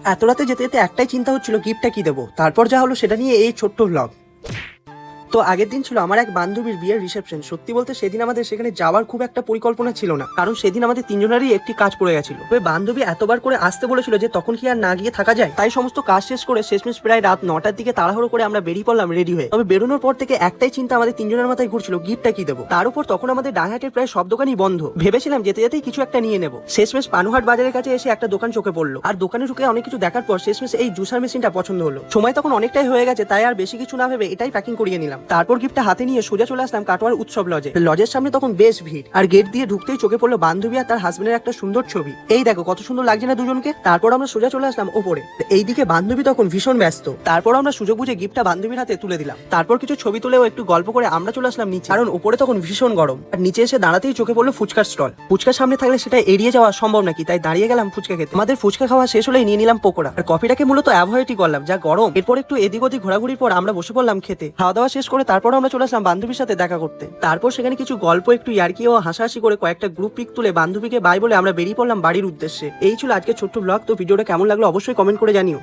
এত রাতে যেতে যেতে একটাই চিন্তা হচ্ছিল গিফটটা কি দেবো, তারপর যা হলো সেটা নিয়ে এই ছোট্ট ব্লগ। তো আগের দিন ছিল আমার এক বান্ধবীর বিয়ের রিসেপশন। সত্যি বলতে সেদিন আমাদের সেখানে যাওয়ার খুব একটা পরিকল্পনা ছিল না, কারণ সেদিন আমাদের তিনজনেরই একটি কাজ পড়ে গেছিল। তবে বান্ধবী এতবার করে আসতে বলেছিল যে তখন কি আর না গিয়ে থাকা যায়। তাই সমস্ত কাজ শেষ করে শেষমেশ প্রায় রাত 9টার দিকে তাড়াহুড়ো করে আমরা বেরিয়ে পড়লাম রেডি হয়ে। তবে বেরোনোর পর থেকে একটাই চিন্তা আমাদের তিনজনের মাথায় ঘুরছিল, গিফটটা কি দেবো। তার উপর তখন আমাদের ডানহাটের প্রায় সব দোকানই বন্ধ। ভেবেছিলাম যেতে যেতেই কিছু একটা নিয়ে নেবো। শেষমেশ পানুহাট বাজারের কাছে এসে একটা দোকান চোখে পড়লো, আর দোকানে ঢুকে অনেক কিছু দেখার পর শেষমেশ এই জুসার মেশিনটা পছন্দ হলো। সময় তখন অনেকটাই হয়ে গেছে, তাই আর বেশি কিছু না ভেবে এটাই প্যাকিং করিয়ে নিলাম। তারপর গিফটটা হাতে নিয়ে সোজা চলে আসলাম কাটোয়ার উৎসব লজে। লজের সামনে তখন বেশ ভিড়, আর গেট দিয়ে ঢুকতেই চোখে পড়লো বান্ধবী আর তার হাজবেন্ডের একটা সুন্দর ছবি। এই দেখো কত সুন্দর লাগছে না দুজনকে। তারপর আমরা সোজা চলে আসলাম ওপরে। এইদিকে বান্ধবী তখন ভীষণ ব্যস্ত। তারপর আমরা সুযোগ বুঝে গিফটটা বান্ধবীর হাতে তুলে দিলাম। তারপর কিছু ছবি তুলেও একটু গল্প করে আমরা চলে আসলাম নিচে, কারণ উপরে তখন ভীষণ গরম। আর নিচে এসে দাঁড়াতেই চোখে পড়লো ফুচকার স্টল। ফুচকার সামনে থাকলে সেটা এড়িয়ে যাওয়া সম্ভব নাকি, তাই দাঁড়িয়ে গেলাম ফুচকা খেতে। আমাদের ফুচকা খাওয়া শেষ হলেই নিয়ে নিলাম পকোড়া, আর কফিটাকে মূলত অ্যাভয়েডই করলাম, যা গরম। এরপর একটু এদিক ওদিক ঘোরাঘুরির পর আমরা বসে পড়লাম খেতে। খাওয়া দাওয়া শেষ করে তারপর আমরা চলে আসলাম বান্ধবীর সাথে দেখা করতে। তারপর সেখানে কিছু গল্প, একটু ইয়ার্কি ও হাসাহাসি করে কয়েকটা গ্রুপ পিক তুলে বান্ধবীকে বাই বলে আমরা বেরিয়ে পড়লাম বাড়ির উদ্দেশ্যে। এই ছিল আজকে ছোট্ট ব্লগ। তো ভিডিওটা কেমন লাগলো অবশ্যই কমেন্ট করে জানিও।